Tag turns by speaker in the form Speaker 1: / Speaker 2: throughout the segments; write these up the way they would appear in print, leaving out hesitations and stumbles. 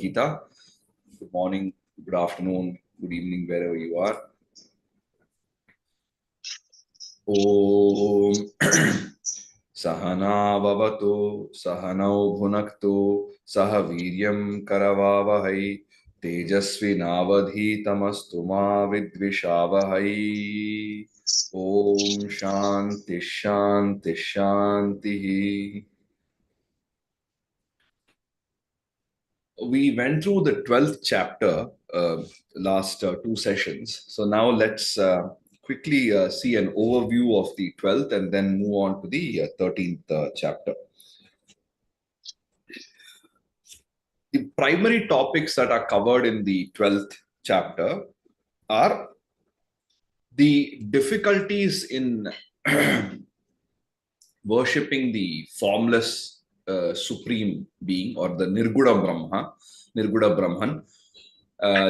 Speaker 1: Gita. Good morning, good afternoon, good evening, wherever you are. Om Sahana Vavatu Sahanau Bhunaktu Sahaviryam Karavavahai Tejasvi Navadhi Tamastu Ma Vidvishavahai. Om Shanti Shanti Shanti. We went through the 12th chapter last two sessions. So now let's quickly see an overview of the 12th and then move on to the 13th chapter. The primary topics that are covered in the 12th chapter are the difficulties in worshipping the formless supreme being or the Nirguda Brahman,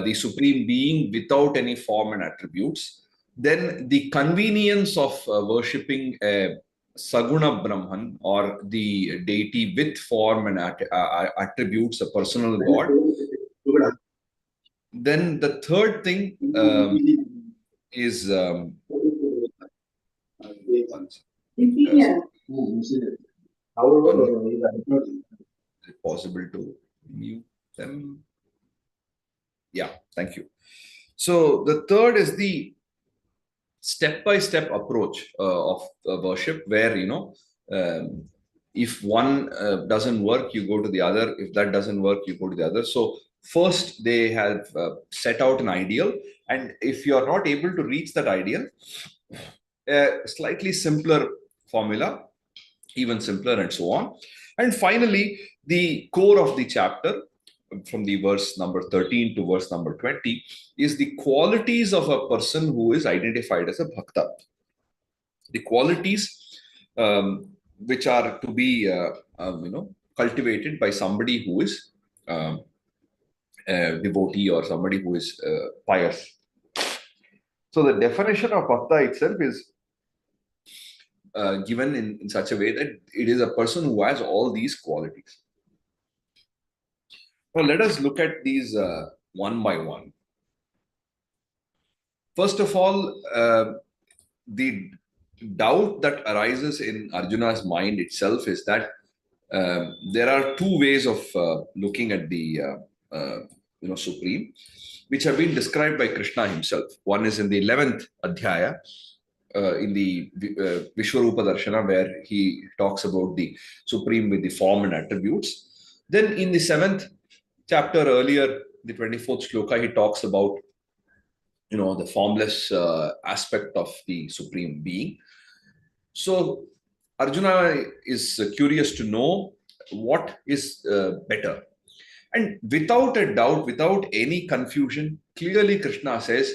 Speaker 1: the supreme being without any form and attributes. Then the convenience of worshipping a Saguna Brahman or the deity with form and attributes, a personal god. Then the third thing is is it possible to mute them? Yeah, thank you. So the third is the step-by-step approach of worship, where if one doesn't work, you go to the other. If that doesn't work, you go to the other. So first, they have set out an ideal, and if you are not able to reach that ideal, a slightly simpler formula, even simpler, and so on. And finally, the core of the chapter, from the verse number 13 to verse number 20, is the qualities of a person who is identified as a bhakta. The qualities which are to be cultivated by somebody who is a devotee or somebody who is pious. So the definition of bhakta itself is given in such a way that it is a person who has all these qualities. Well, let us look at these one by one. First of all, the doubt that arises in Arjuna's mind itself is that there are two ways of looking at the Supreme, which have been described by Krishna himself. One is in the 11th Adhyaya, in the Vishwarupa Darshana, where he talks about the Supreme with the form and attributes. Then in the 7th chapter earlier, the 24th shloka, he talks about the formless aspect of the Supreme Being. So Arjuna is curious to know what is better. And without a doubt, without any confusion, clearly Krishna says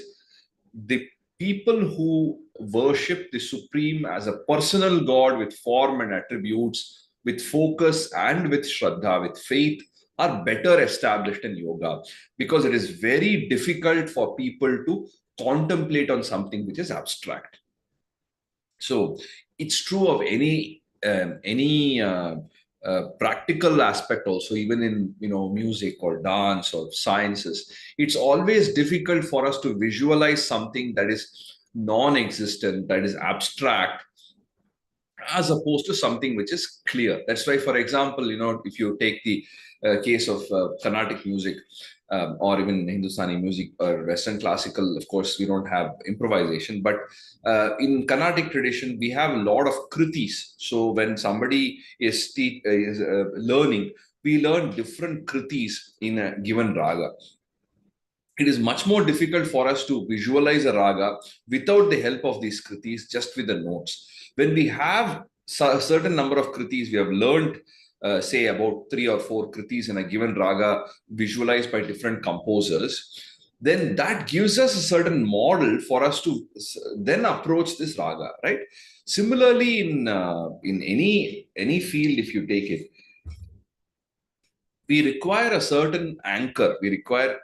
Speaker 1: the people who worship the Supreme as a personal God with form and attributes, with focus and with Shraddha, with faith, are better established in yoga, because it is very difficult for people to contemplate on something which is abstract. So it's true of any practical aspect also, even in music or dance or sciences. It's always difficult for us to visualize something that is non-existent, that is abstract, as opposed to something which is clear. That's why, for example, if you take the case of Carnatic music, or even Hindustani music or Western classical, of course, we don't have improvisation. But in Carnatic tradition, we have a lot of kritis. So when somebody is learning, we learn different kritis in a given raga. It is much more difficult for us to visualize a raga without the help of these kritis, just with the notes. When we have a certain number of kritis, we have learned say about 3 or 4 kritis in a given raga visualized by different composers, then that gives us a certain model for us to then approach this raga, right? Similarly, in any field, if you take it, we require a certain anchor. We require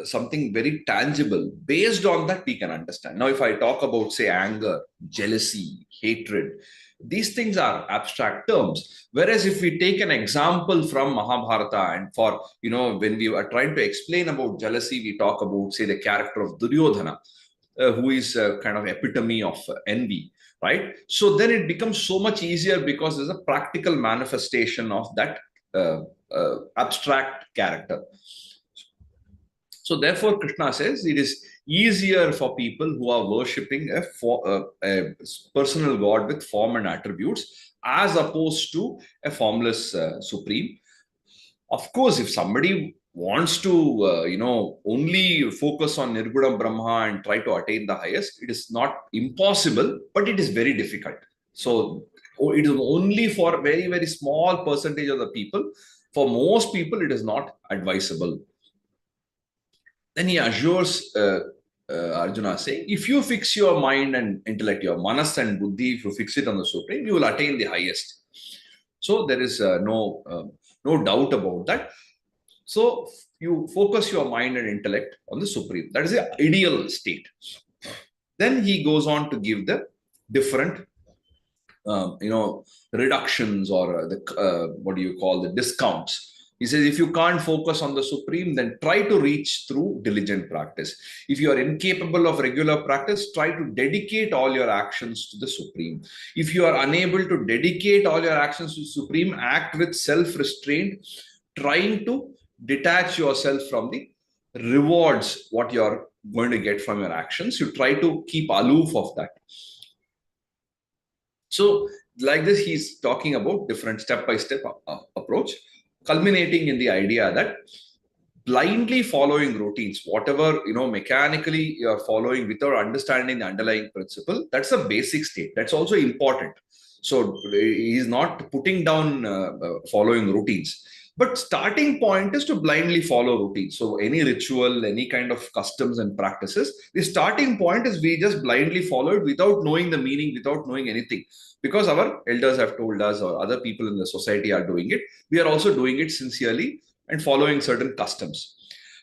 Speaker 1: something very tangible. Based on that, we can understand. Now, if I talk about, say, anger, jealousy, hatred, These things are abstract terms. Whereas if we take an example from Mahabharata, and for, when we are trying to explain about jealousy, we talk about, say, the character of Duryodhana, who is a kind of epitome of envy, right? So then it becomes so much easier because there's a practical manifestation of that abstract character. So therefore, Krishna says it is easier for people who are worshipping a personal God with form and attributes as opposed to a formless supreme. Of course, if somebody wants to, only focus on Nirguna Brahma and try to attain the highest, it is not impossible, but it is very difficult. So it is only for a very, very small percentage of the people. For most people, it is not advisable. Then he assures Arjuna, saying, if you fix your mind and intellect, your manas and buddhi, if you fix it on the supreme, you will attain the highest. So there is no doubt about that. So you focus your mind and intellect on the supreme. That is the ideal state. Then he goes on to give the different, reductions, or what do you call, the discounts. He says, if you can't focus on the supreme, then try to reach through diligent practice. If you are incapable of regular practice, try to dedicate all your actions to the supreme. If you are unable to dedicate all your actions to the supreme, act with self-restraint, trying to detach yourself from the rewards, what you're going to get from your actions. You try to keep aloof of that. So like this, he's talking about different step-by-step approach, culminating in the idea that blindly following routines, whatever, mechanically you're following without understanding the underlying principle, that's a basic state. That's also important. So he's not putting down following routines. But starting point is to blindly follow routines. So any ritual, any kind of customs and practices, the starting point is we just blindly follow it without knowing the meaning, without knowing anything. Because our elders have told us, or other people in the society are doing it, we are also doing it sincerely and following certain customs.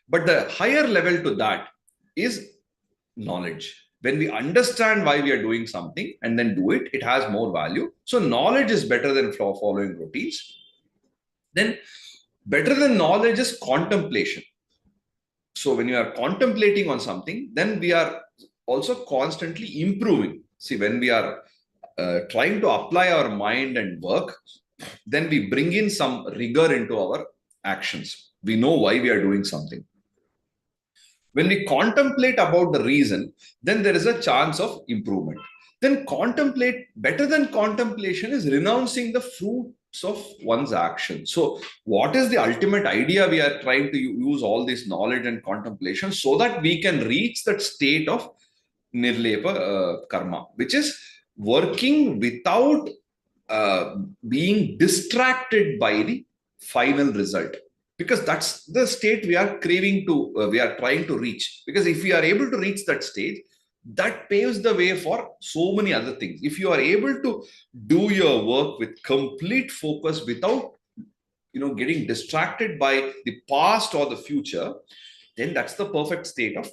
Speaker 1: But the higher level to that is knowledge. When we understand why we are doing something and then do it, it has more value. So knowledge is better than following routines. Then better than knowledge is contemplation. So when you are contemplating on something, then we are also constantly improving. See, when we are trying to apply our mind and work, then we bring in some rigor into our actions. We know why we are doing something. When we contemplate about the reason, then there is a chance of improvement. Then better than contemplation is renouncing the fruits of one's action. So what is the ultimate idea? We are trying to use all this knowledge and contemplation so that we can reach that state of nirlepa karma, which is working without being distracted by the final result, because that's the state we are craving to, we are trying to reach. Because if we are able to reach that stage, that paves the way for so many other things. If you are able to do your work with complete focus without getting distracted by the past or the future, then that's the perfect state of,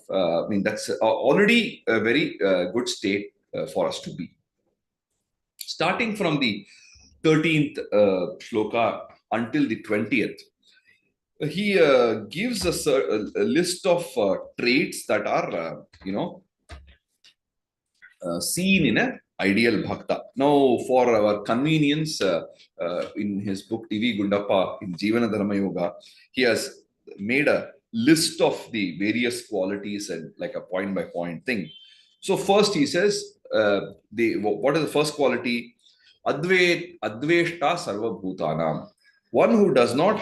Speaker 1: that's already a very good state for us to be. Starting from the 13th shloka until the 20th, he gives a list of traits that are, seen in an ideal bhakta. Now, for our convenience, in his book TV Gundappa in Jivana Dharma Yoga, he has made a list of the various qualities and like a point by point thing. So first he says, what is the first quality? Adveshta sarva bhutanam. One who does not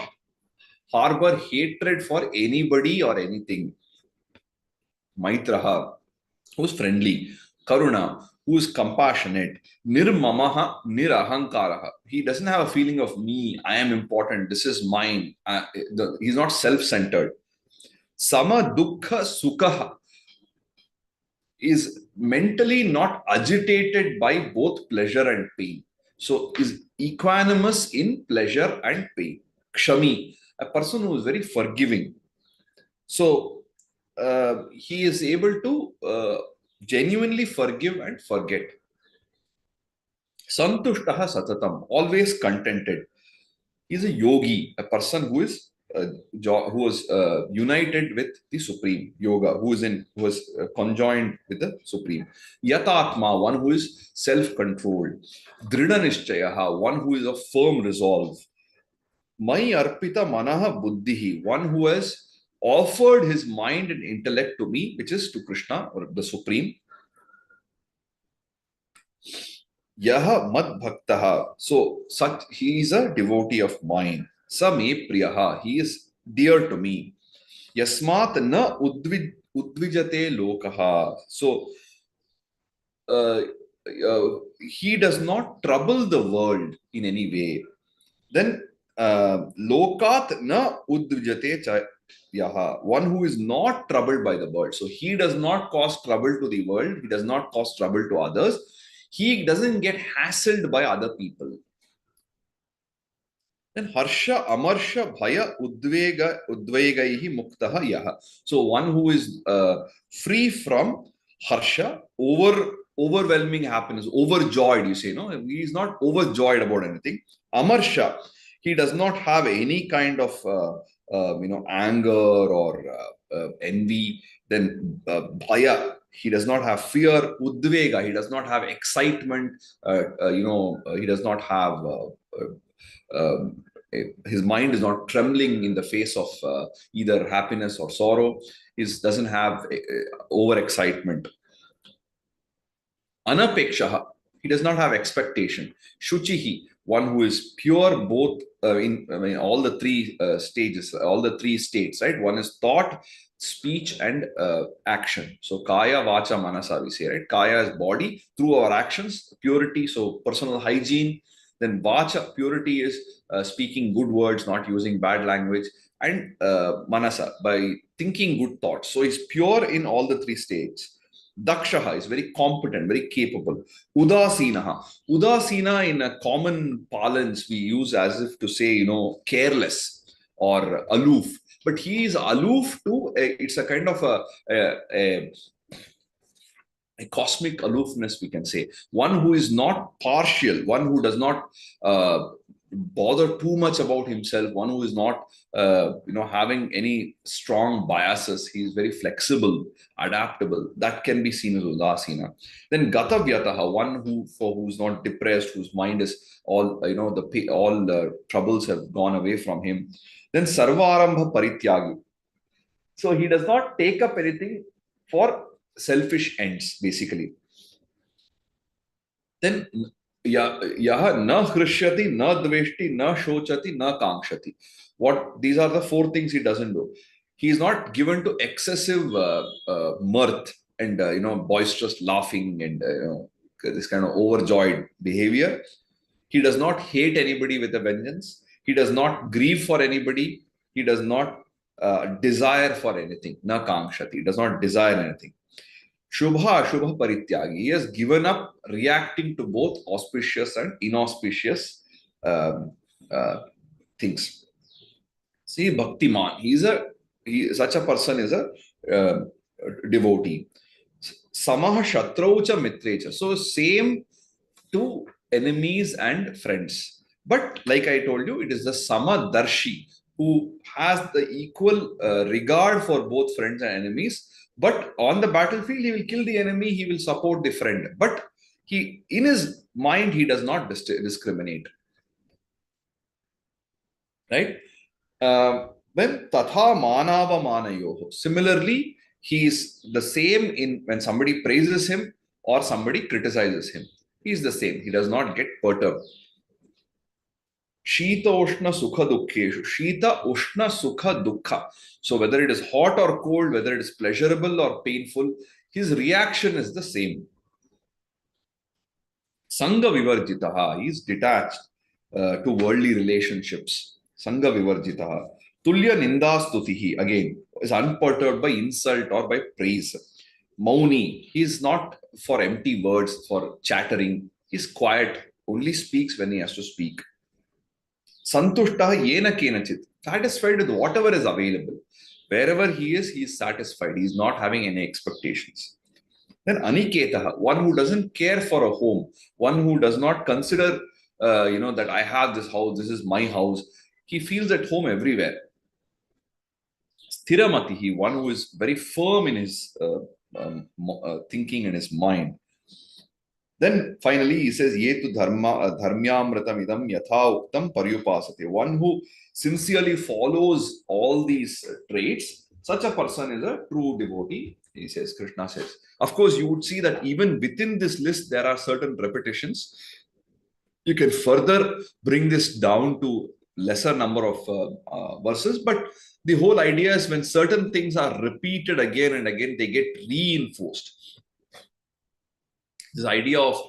Speaker 1: harbor hatred for anybody or anything. Maitraha, who's friendly. Karuna, who is compassionate. Nirmamaha, nirahankaraha. He doesn't have a feeling of me, I am important, this is mine. He's not self-centered. Sama dukkha sukha, is mentally not agitated by both pleasure and pain. So is equanimous in pleasure and pain. Kshami, a person who is very forgiving. So he is able to genuinely forgive and forget. Santushtaha satatam, always contented. He's a yogi, a person who is who was united with the supreme yoga, who is conjoined with the supreme. Yatatma, one who is self-controlled. Drida nishchayaha, one who is of firm resolve. Mai arpita manaha buddhihi, one who has offered his mind and intellect to me, which is to Krishna or the supreme. Yaha mad bhaktaha. So such he is a devotee of mine. Sa me priyaha. He is dear to me. Yasmat na udvijate lokaha. So he does not trouble the world in any way. Then lokat na udvijate yaha. One who is not troubled by the world. So he does not cause trouble to the world. He does not cause trouble to others. He doesn't get hassled by other people. Then harsha, amarsha, bhaya, udvegaihi muktaha yaha. So one who is free from harsha, overwhelming happiness, overjoyed, you say, no? He is not overjoyed about anything. Amarsha, he does not have any kind of anger or envy. Then bhaya, he does not have fear. Udvega, he does not have excitement. He does not have his mind is not trembling in the face of either happiness or sorrow. He doesn't have overexcitement. Anapekshaha, he does not have expectation. Shuchihi, one who is pure both in all the three stages, all the three states, right? One is thought, speech, and action. So kaya, vacha, manasa, we say, right? Kaya is body through our actions, purity, so personal hygiene. Then vacha, purity is speaking good words, not using bad language, and manasa, by thinking good thoughts. So he's pure in all the three states. Dakshaha is very competent, very capable. Udasinaha. Udasina in a common parlance we use as if to say, careless or aloof. But he is aloof to, it's a kind of a cosmic aloofness, we can say. One who is not partial, one who does not bother too much about himself, one who is not having any strong biases. He is very flexible, adaptable. That can be seen as udasina. Then gatavyataha, one who's not depressed, whose mind is all all the troubles have gone away from him. Then sarvarambha parityagi, so he does not take up anything for selfish ends, basically. Then yaha na hrishyati, na dveshti, na shochati, na kankshati. What these are the four things he doesn't do. He is not given to excessive mirth and boisterous laughing and this kind of overjoyed behavior. He does not hate anybody with a vengeance. He does not grieve for anybody. He does not desire for anything. Na kankshati. He does not desire anything. Shubha Parityagi. He has given up reacting to both auspicious and inauspicious um, things. See, Bhaktiman. Such a person is a devotee. Samaha Shatraucha Mitrecha. So same to enemies and friends. But like I told you, it is the Samadarshi who has the equal regard for both friends and enemies. But on the battlefield, he will kill the enemy, he will support the friend. But in his mind, he does not discriminate. Right? When tatha manava manayoho. Similarly, he is the same in when somebody praises him or somebody criticizes him. He is the same. He does not get perturbed. Shita Ushna Sukha Dukkeshu. Shita Ushna Sukha Dukkha. So whether it is hot or cold, whether it is pleasurable or painful, his reaction is the same. Sangha Vivarjitaha. He is detached to worldly relationships. Sangha Vivarjitaha. Tulya Nindastutihi. Again, is unperturbed by insult or by praise. Mauni. He is not for empty words, for chattering. He is quiet. Only speaks when he has to speak. Santushtaha yena kenachit, satisfied with whatever is available. Wherever he is satisfied. He is not having any expectations. Then Aniketaha, one who doesn't care for a home, one who does not consider, that I have this house, this is my house. He feels at home everywhere. Sthiramatihi, one who is very firm in his thinking and his mind. Then finally he says, Yetu dharmyamritam idam yatha uktam paryupasate. One who sincerely follows all these traits, such a person is a true devotee, he says, Krishna says. Of course, you would see that even within this list, there are certain repetitions. You can further bring this down to lesser number of verses, but the whole idea is when certain things are repeated again and again, they get reinforced. This idea of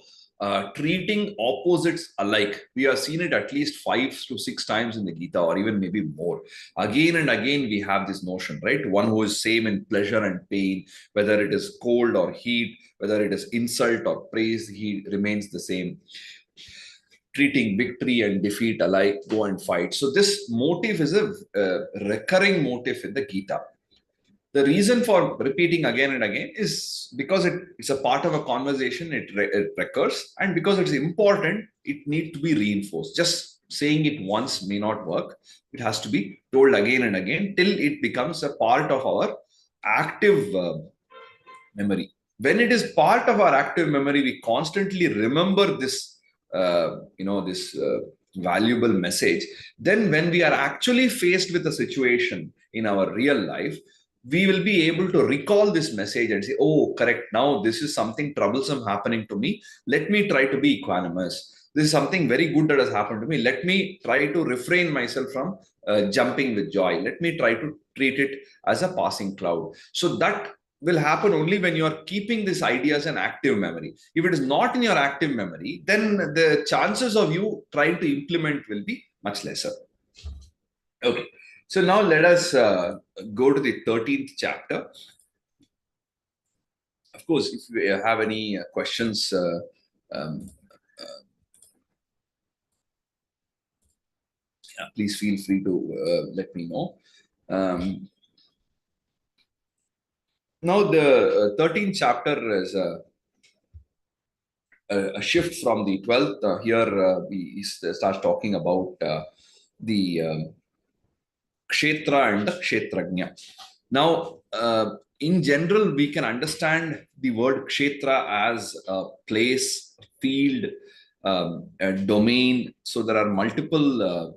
Speaker 1: treating opposites alike. We have seen it at least 5 to 6 times in the Gita, or even maybe more. Again and again, we have this notion, right? One who is same in pleasure and pain, whether it is cold or heat, whether it is insult or praise, he remains the same. Treating victory and defeat alike, go and fight. So this motif is a recurring motif in the Gita. The reason for repeating again and again is because it's a part of a conversation, it recurs, and because it's important, it needs to be reinforced. Just saying it once may not work. It has to be told again and again till it becomes a part of our active memory. When it is part of our active memory, we constantly remember this, this valuable message. Then, when we are actually faced with a situation in our real life, we will be able to recall this message and say, oh, correct, now this is something troublesome happening to me. Let me try to be equanimous. This is something very good that has happened to me. Let me try to refrain myself from jumping with joy. Let me try to treat it as a passing cloud. So that will happen only when you are keeping this idea as an active memory. If it is not in your active memory, then the chances of you trying to implement will be much lesser. Okay. So now let us go to the 13th chapter. Of course, if you have any questions, please feel free to let me know. Now, the 13th chapter is a shift from the 12th. Here we start talking about the kshetra and the kshetrajna. Now, in general, we can understand the word kshetra as a place, a field, a domain. So there are multiple,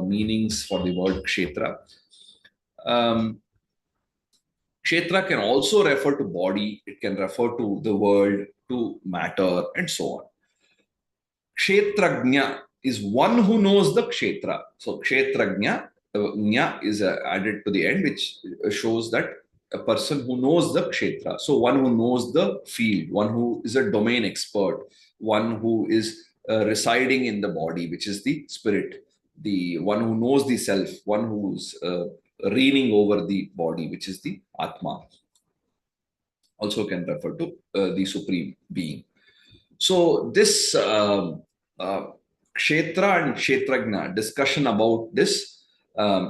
Speaker 1: meanings for the word kshetra. Kshetra can also refer to body. It can refer to the world, to matter, and so on. Kshetrajna is one who knows the kshetra. So kshetrajna, nya is added to the end, which shows that a person who knows the kshetra. So one who knows the field, one who is a domain expert, one who is residing in the body, which is the spirit, the one who knows the self, one who's reigning over the body, which is the atma. Also can refer to the supreme being. So this kshetra and kshetrajna discussion about this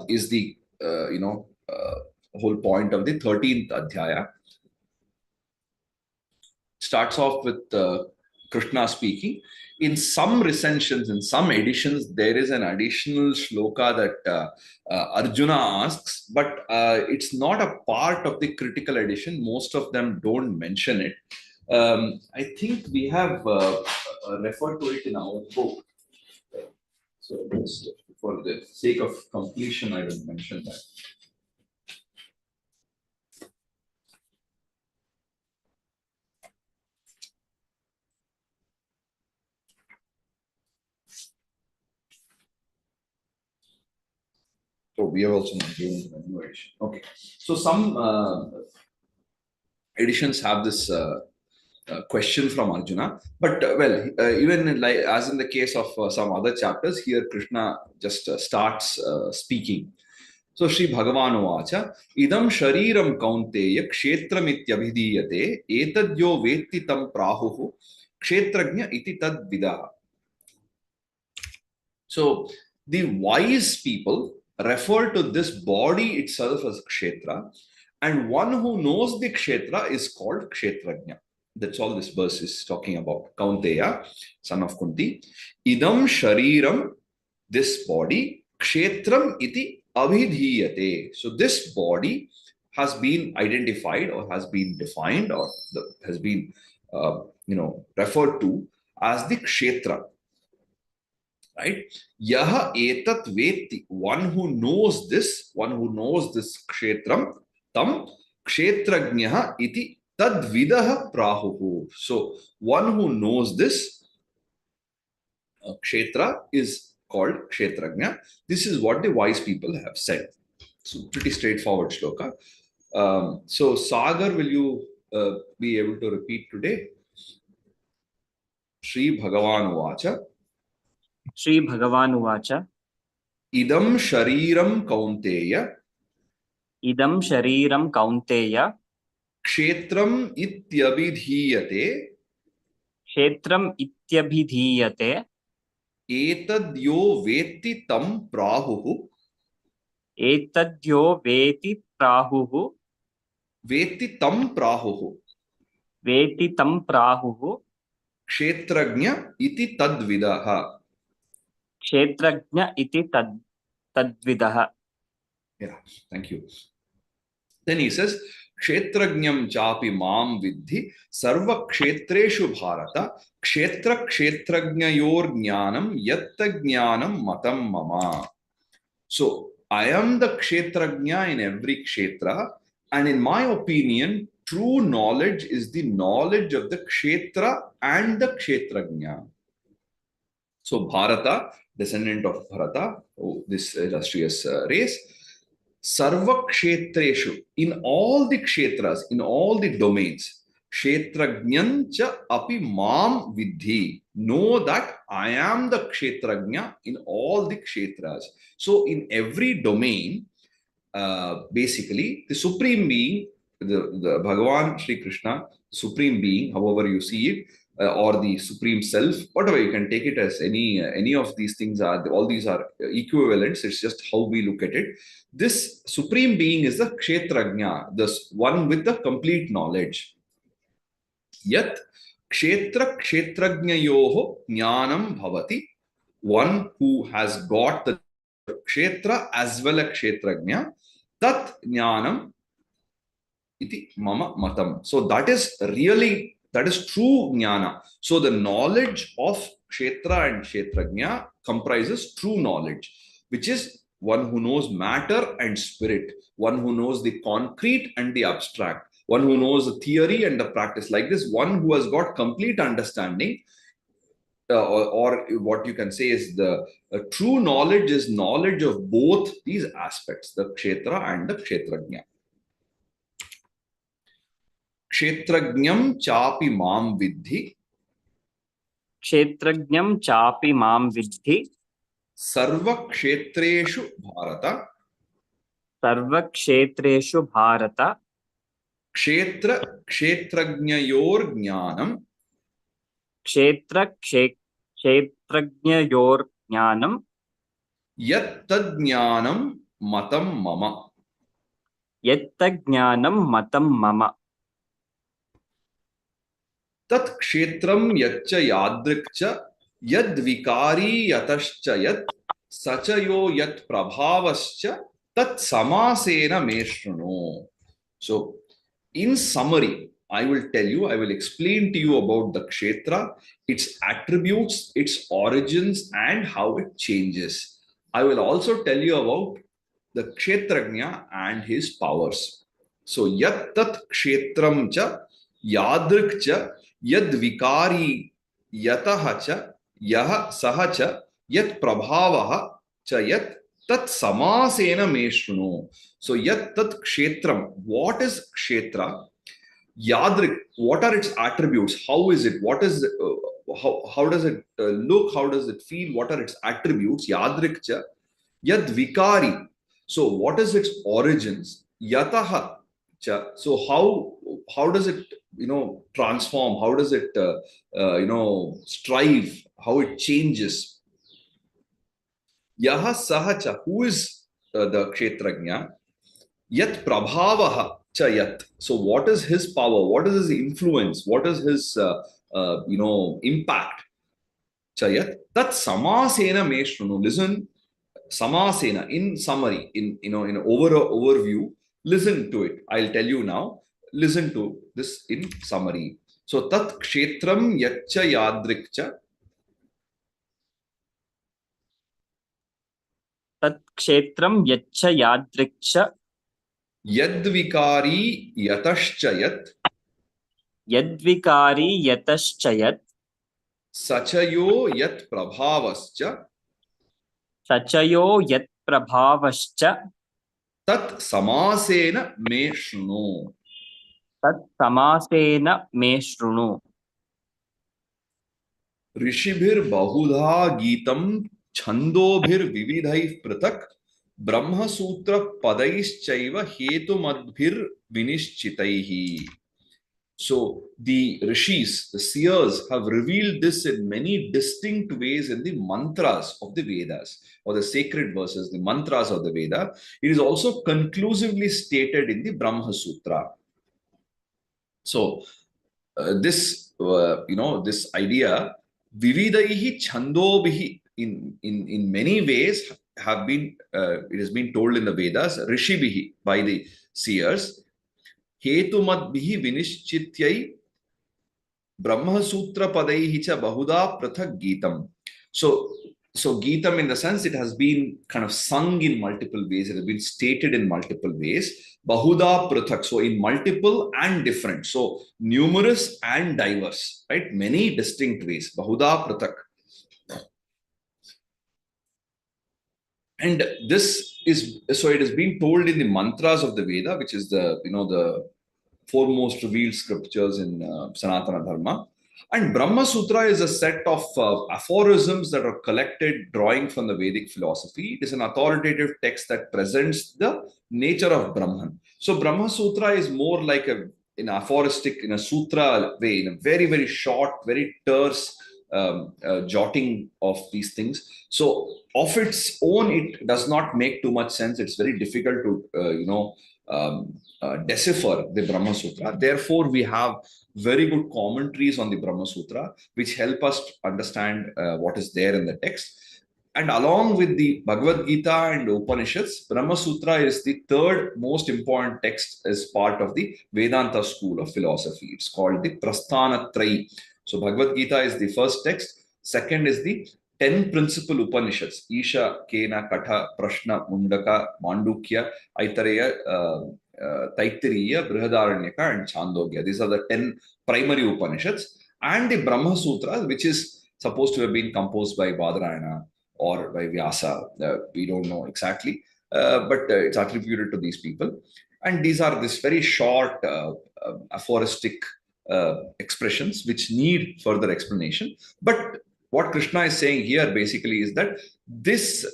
Speaker 1: is the whole point of the 13th adhyaya. Starts off with Krishna speaking. In some recensions, in some editions, there is an additional shloka that Arjuna asks, but it's not a part of the critical edition. Most of them don't mention it. I think we have referred to it in our book. So just for the sake of completion, I will mention that. So we have also not given a new edition. Okay. So some editions have this question from Arjuna, but even like as in the case of some other chapters, here Krishna just starts speaking. So Sri Bhagavan Vacha, idam shariram kaunteya kshetramityabhidiyate etadyo vetti tam prahuhu kshetrajna iti tad vidaha. So the wise people refer to this body itself as kshetra, And one who knows the kshetra is called kshetrajna. That's all this verse is talking about. Kaunteya, son of Kunti. Idam shariram, this body, kshetram iti abhidhiyate. So this body has been identified or has been defined or has been referred to as the kshetra. Right? Yaha etat veti, one who knows this kshetram, tam kshetrajnyaha iti tadvidah prahuhu. So one who knows this kshetra is called kshetrajna. This is what the wise people have said. So pretty straightforward shloka. So Sagar, will you be able to repeat today? Shri Bhagavan Uvacha.
Speaker 2: Shri Bhagavan Uvacha.
Speaker 1: Idam shariram kaunteya.
Speaker 2: Idam shariram kaunteya.
Speaker 1: Kshetram ityabhidhiyate.
Speaker 2: Kshetram ityabhidhiyate.
Speaker 1: Etadyo veti tam prahuhu.
Speaker 2: Etadyo veti prahuhu.
Speaker 1: Veti tam prahuhu.
Speaker 2: Veti tam prahuhu.
Speaker 1: Kshetrajna iti tadvidaha.
Speaker 2: Kshetrajna iti tadvidaha.
Speaker 1: Yeah, thank you. Then he says, Kshetrajnam chapi mam vidhi sarva kshetreshu bharata kshetra kshetrajnayor jnanam yatta jnanam matam mama. So, I am the kshetrajna in every kshetra, and in my opinion, true knowledge is the knowledge of the kshetra and the kshetrajna. So, Bharata, descendant of Bharata, this illustrious race, Sarva kshetreshu, in all the kshetras, in all the domains, kshetrajnancha api mam vidhi. Know that I am the kshetrajna in all the kshetras. So in every domain, basically, the Supreme Being, the Bhagavan Sri Krishna, Supreme Being, however you see it, or the Supreme Self, whatever you can take it as, any of these things are, all these are equivalents. It's just how we look at it. This Supreme Being is the Kshetrajna, the one with the complete knowledge. Yat Kshetra Kshetrajnayoho Jnanam Bhavati, one who has got the Kshetra as well as Kshetrajna, Tat Jnanam iti mama matam. So that is true jnana. So the knowledge of kshetra and kshetrajna comprises true knowledge, which is one who knows matter and spirit, one who knows the concrete and the abstract, one who knows the theory and the practice. Like this, one who has got complete understanding, or what you can say is the true knowledge is knowledge of both these aspects, the kshetra and the kshetrajna. Kshetrajnam chapi mam vidhi.
Speaker 2: Kshetrajnam chapi mam vidhi.
Speaker 1: Sarva kshetreshu bharata.
Speaker 2: Sarva kshetreshu bharata.
Speaker 1: Kshetra kshetrajnayor jnanam.
Speaker 2: Kshetra kshetrajnayor jnanam.
Speaker 1: Yattad jnanam matam mama.
Speaker 2: Yatta jnanam matam mama.
Speaker 1: Tat kshetram yaccha yadrikcha yad vikari yatascha yat sachayo yat prabhavascha tat samasena meshruno. So, in summary, I will explain to you about the kshetra, its attributes, its origins, and how it changes. I will also tell you about the kshetrajna and his powers. So, yat tat kshetram cha yadrik cha yad vikari yataha cha yah saha cha yat prabhavaha cha yat tat samasena meshruno. So yat tat kshetram, what is kshetra? Yadrik, what are its attributes? How is it? What is how does it look? How does it feel? What are its attributes? Yadrik cha yad vikari. So what is its origins? Yataha cha. So how does it transform? How does it strive? How it changes? Yaha sahacha, who is the kshetrajna? Yat prabhavaha, Chayat. So what is his power? What is his influence? What is his impact? Chayat. Tat samasena me shrunu. Listen, samasena. In summary, in overview. Listen to it. I'll tell you now. Listen to this in summary. So tat kshetram yaccha yadrikcha
Speaker 2: तत् क्षेत्रं यच्च यादृक्ष
Speaker 1: यद्विकारी यतश्च यत्
Speaker 2: यद्विकारी यतश्च यत्
Speaker 1: सचयो यत् प्रभावश्च
Speaker 2: सचयो यत्प्रभावश्च
Speaker 1: तत् समासेन मे शृणु.
Speaker 2: तत् समासेन मे शृणु.
Speaker 1: ऋषिभिर्बहुधा गीतं छन्दोभिर्विविधैः पृथक् Brahmasutra पदैश्चैव हेतुमद्भिर्विनिश्चितैः. So the rishis, the seers, have revealed this in many distinct ways in the mantras of the Vedas or the sacred verses, the mantras of the Veda. It is also conclusively stated in the Brahma Sutra. So this idea, vividaihi chandobhihi, in many ways have been it has been told in the Vedas, rishibihi, by the seers, hetumadbihi vinishchityai Brahma Sutra padaihi cha bahuda prathak Geetam. So Geetam, in the sense, it has been kind of sung in multiple ways, it has been stated in multiple ways. Bahuda prathak, so in multiple and different. So numerous and diverse, right? Many distinct ways. Bahuda prathak. And this is, so it has been told in the mantras of the Veda, which is the foremost revealed scriptures in Sanatana Dharma. And Brahma Sutra is a set of aphorisms that are collected drawing from the Vedic philosophy. It is an authoritative text that presents the nature of Brahman. So Brahma Sutra is more like in aphoristic, in a sutra way, in a very, very short, very terse jotting of these things. So of its own, it does not make too much sense. It's very difficult to, decipher the Brahma Sutra. Therefore, we have very good commentaries on the Brahma Sutra, which help us understand what is there in the text. And along with the Bhagavad Gita and Upanishads, Brahma Sutra is the third most important text as part of the Vedanta school of philosophy. It's called the Prasthanatrayi. So Bhagavad Gita is the first text. Second is the 10 principal Upanishads: Isha, Kena, Katha, Prashna, Mundaka, Mandukya, Aitareya, Taittiriya, Brihadaranyaka, and Chandogya. These are the 10 primary Upanishads. And the Brahma Sutra, which is supposed to have been composed by Badarayana or by Vyasa. We don't know exactly, but it's attributed to these people. And these are this very short aphoristic expressions which need further explanation. But what Krishna is saying here basically is that this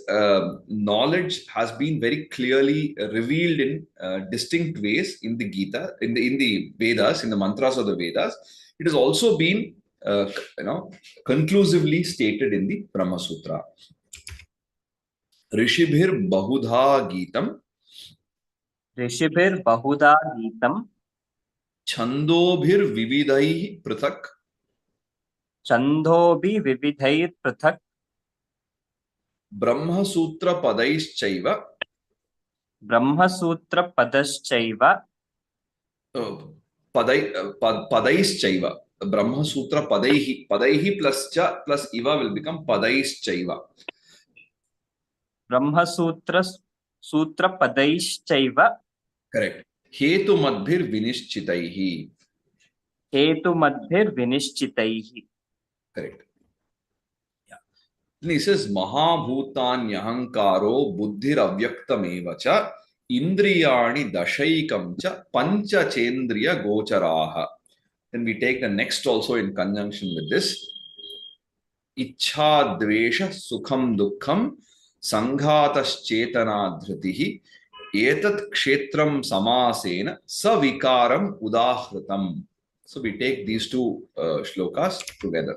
Speaker 1: knowledge has been very clearly revealed in distinct ways in the Gita, in the Vedas, in the mantras of the Vedas. It has also been conclusively stated in the Brahma Sutra. ऋषिभिर बहुधा गीतम
Speaker 2: ऋषिभिर् बहुधा गीतम्
Speaker 1: छंदोभिर विविधैः पृथक्
Speaker 2: छन्दोभि विविधैः पृथक्
Speaker 1: Brahmasutra पदैश्चैव
Speaker 2: Brahmasutra पदश्चैव
Speaker 1: पदैश्चैव Brahmasutra पदैः plus iva will become पदैश्चैव.
Speaker 2: Brahmasutra सूत्र पदैश्चैव
Speaker 1: Correct. हेतुमद्भिर विनिश्चितैः.
Speaker 2: हेतुमद्भिर्विनिश्चितैः.
Speaker 1: Correct. Yeah. Then he says महाभूतान्यहंकारो बुद्धिरव्यक्तमेव च इंद्रियाणि दशैकं च पंचचेन्द्रिय गोचराः. Then we take the next also in conjunction with this. इच्छा द्वेष सुखम दुःखम संघातश्चेतना धृतिः एतत् क्षेत्रम समासेन सविकारम उदाहृतम. So we take these two shlokas together.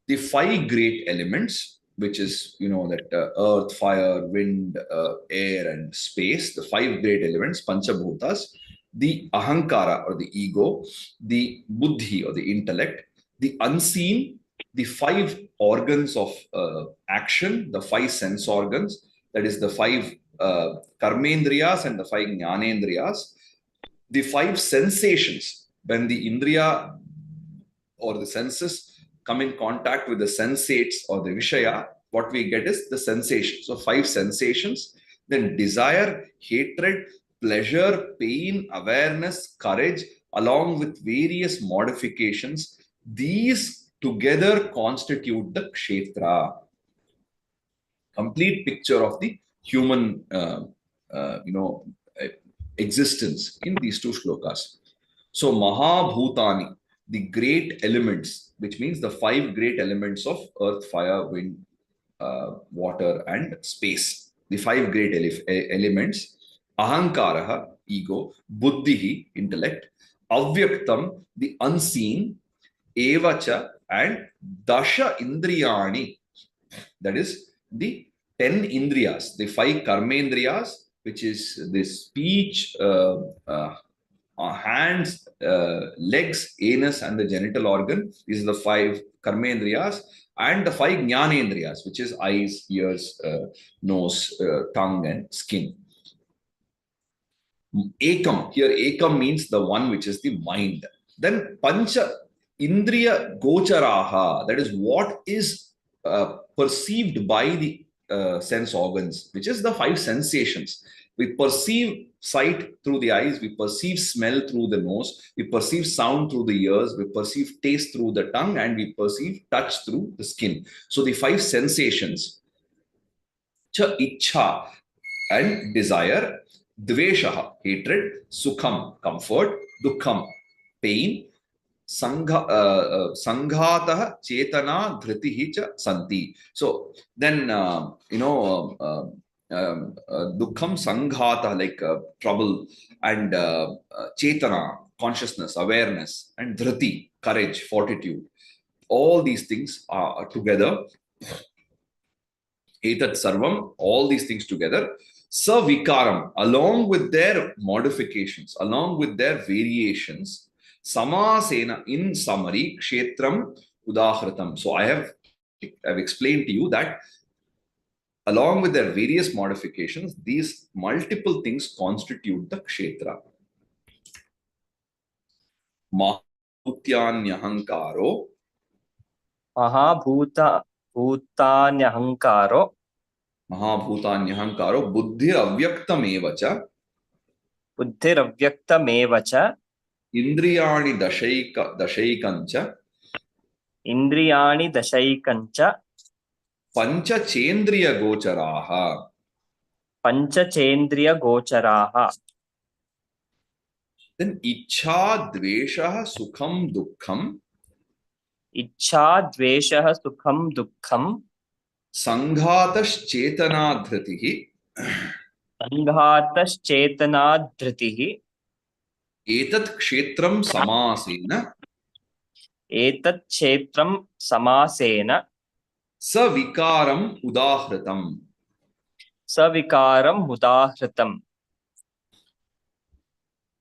Speaker 1: The five great elements, which is that earth, fire, wind, air, and space, the five great elements, panchabhutas, the ahankara or the ego, the buddhi or the intellect, the unseen, the five organs of action, the five sense organs, that is the five karmendriyas and the five jnanendriyas, the five sensations. When the indriya or the senses come in contact with the sensates or the vishaya, what we get is the sensation. So, five sensations, then desire, hatred, pleasure, pain, awareness, courage, along with various modifications. These together constitute the kshetra. Complete picture of the human, uh, you know, existence in these two shlokas. So, Mahabhutani, the great elements, which means the five great elements of earth, fire, wind, water, and space. The five great elements: Ahankaraha, ego; Buddhihi, intellect; Avyaktam, the unseen; Evacha, and Dasha Indriyani, that is the 10 indriyas, the five karmendriyas, which is the speech, hands, legs, anus, and the genital organ. These are the five karmendriyas, and the five jnanendriyas, which is eyes, ears, nose, tongue, and skin. Ekam, here ekam means the one which is the mind. Then pancha indriya gocharaha, that is what is perceived by the sense organs, which is the five sensations. We perceive sight through the eyes, we perceive smell through the nose, we perceive sound through the ears, we perceive taste through the tongue, and we perceive touch through the skin. So the five sensations: cha ichha, and desire; dvesha, hatred; sukham, comfort; dukkham, pain; sanghatah, chetana, dhritihi cha santi. So then, dukkham, sanghata, like trouble, and chetana, consciousness, awareness, and dhriti, courage, fortitude. All these things are together. Etat sarvam, all these things together. Savikaram, along with their modifications, along with their variations. Samasena, in summary, kshetram udahratam. So I've explained to you that along with their various modifications, these multiple things constitute the kshetra. Mahabhutyanyahankaro,
Speaker 2: महाभूतान्यहङ्कारो
Speaker 1: Mahabhutanyahankaro, buddhir avyaktamevacha,
Speaker 2: बुद्धिरव्यक्तमेव च
Speaker 1: Indriyani dashaikancha,
Speaker 2: इन्द्रियाणि दशैकं च
Speaker 1: Pancachendriya gocharaha.
Speaker 2: पञ्चचेन्द्रियगोचराः.
Speaker 1: Then Ichha, Dvesha, Sukham, Dukkham,
Speaker 2: इच्छा द्वेषः सुखं दुःखं
Speaker 1: Sanghatas Dhritihi,
Speaker 2: सङ्घातश्चेतनाधृतिः
Speaker 1: Etat Kshetram Samasena,
Speaker 2: एतत् क्षेत्रं समासेन
Speaker 1: Savikaram Udahratam.
Speaker 2: सविकारं मुदाहृतम्.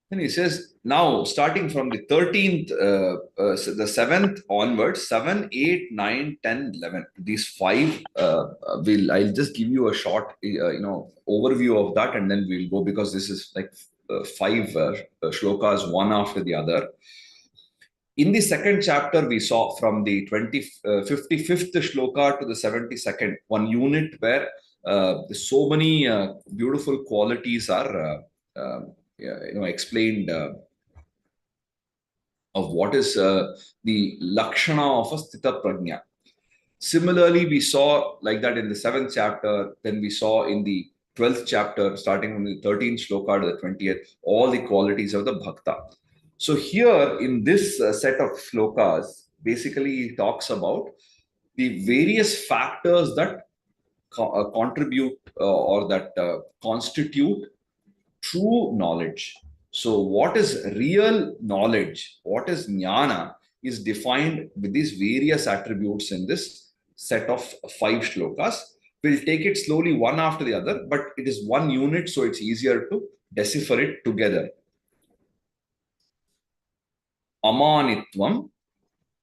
Speaker 1: Then he says, now starting from the 13th, so the 7th onwards, 7, 8, 9, 10, 11, these five, I'll just give you a short, overview of that, and then we'll go, because this is like five shlokas, one after the other. In the second chapter, we saw from the 55th shloka to the 72nd, one unit where so many beautiful qualities are explained of what is the lakshana of a sthita prajna. Similarly, we saw like that in the 7th chapter, then we saw in the 12th chapter, starting from the 13th shloka to the 20th, all the qualities of the bhakta. So here in this set of shlokas, basically he talks about the various factors that contribute or that constitute true knowledge. So what is real knowledge, what is jnana, is defined with these various attributes in this set of five shlokas. We'll take it slowly one after the other, but it is one unit, so it's easier to decipher it together. amanitvam,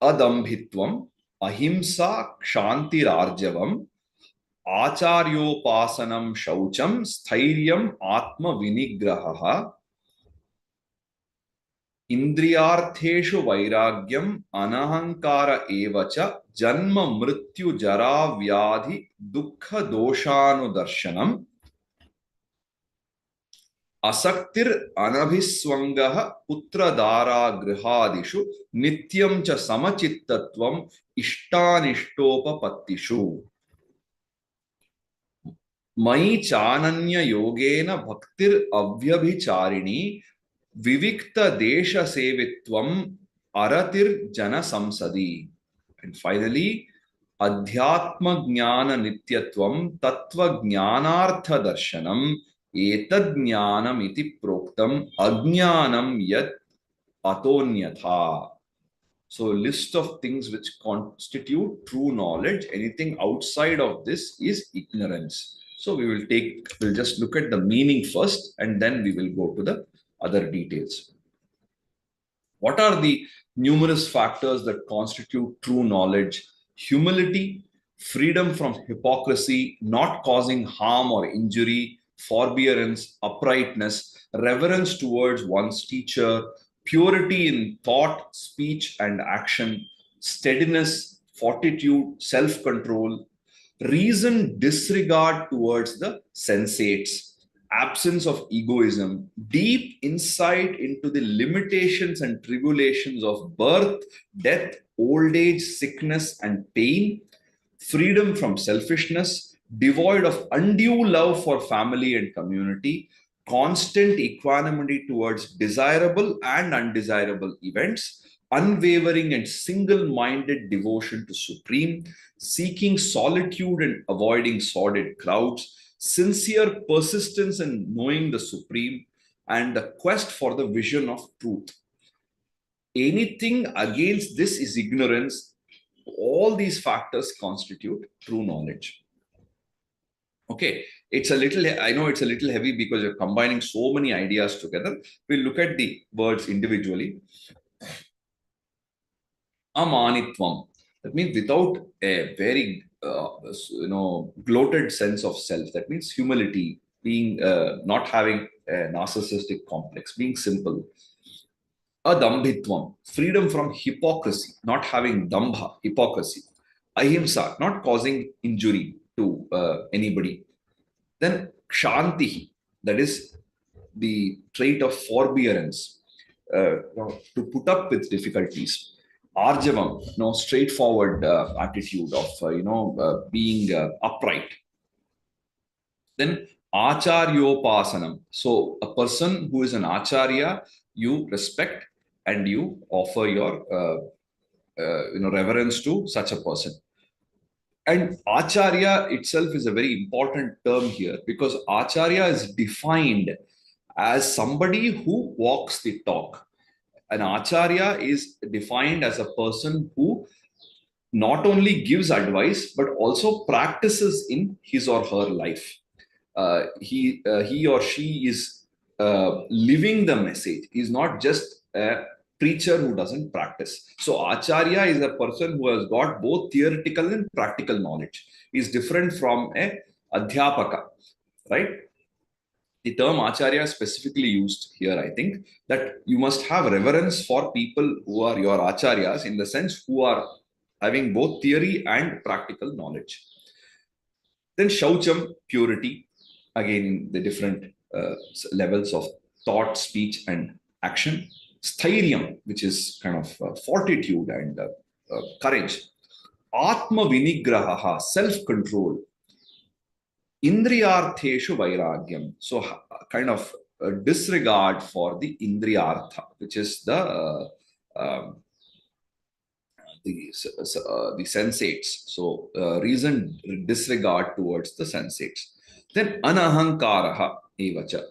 Speaker 1: adambhitvam, ahimsa, kshantirarjavam, acharyopasanam shaucham, sthiryam, atma vinigraha, इंद्रियार्थेषु वैराग्यम अनहंकार एवच जन्म मृत्यु जरा व्याधि दुख दोषानुदर्शनम असक्तिर अनभिस्वंगः पुत्रदारा गृहादिषु नित्यं च समचित्तत्वम इष्टानिष्टोपपत्तिषु मयि चानन्य योगेन भक्तिर अव्यभिचारिणी विविक्त देश सेवित्वम अरतिर जन संसदी. And finally, अध्यात्म ज्ञान नित्यत्वम तत्व ज्ञानार्थ दर्शनम एतद् ज्ञानम इति प्रोक्तम अज्ञानम यत् अतोन्यथा. So, a list of things which constitute true knowledge. Anything outside of this is ignorance. So, we'll just look at the meaning first, and then we will go to the other details. What are the numerous factors that constitute true knowledge? Humility, freedom from hypocrisy, not causing harm or injury, forbearance, uprightness, reverence towards one's teacher, purity in thought, speech, and action, steadiness, fortitude, self control, reasoned disregard towards the sensates, absence of egoism, deep insight into the limitations and tribulations of birth, death, old age, sickness, and pain, freedom from selfishness, devoid of undue love for family and community, constant equanimity towards desirable and undesirable events, unwavering and single-minded devotion to Supreme, seeking solitude and avoiding sordid crowds, sincere persistence in knowing the Supreme, and the quest for the vision of truth. Anything against this is ignorance. All these factors constitute true knowledge. Okay, I know it's a little heavy because you're combining so many ideas together. We'll look at the words individually. Amanitvam. That means without a very gloated sense of self. That means humility, being not having a narcissistic complex, being simple. Adambhitvam, freedom from hypocrisy, not having dambha, hypocrisy. Ahimsa, not causing injury to anybody. Then kshantihi, that is the trait of forbearance, to put up with difficulties. Arjavam, straightforward attitude of being upright. Then acharyopasanam. So a person who is an acharya, you respect and you offer your reverence to such a person. And acharya itself is a very important term here because acharya is defined as somebody who walks the talk. An acharya is defined as a person who not only gives advice but also practices in his or her life. He or she is living the message. He's not just a preacher who doesn't practice. So acharya is a person who has got both theoretical and practical knowledge. He's different from a adhyapaka, right? The term acharya is specifically used here, I think, that you must have reverence for people who are your acharyas in the sense who are having both theory and practical knowledge. Then shaucham, purity, again in the different levels of thought, speech, and action. Sthiryam, which is kind of fortitude and courage. Atma vinigraha, self-control. Indriyartheshu vairagyam. So kind of disregard for the indriyartha, which is the sensates. So reason disregard towards the sensates. Then anahankaraha evacha.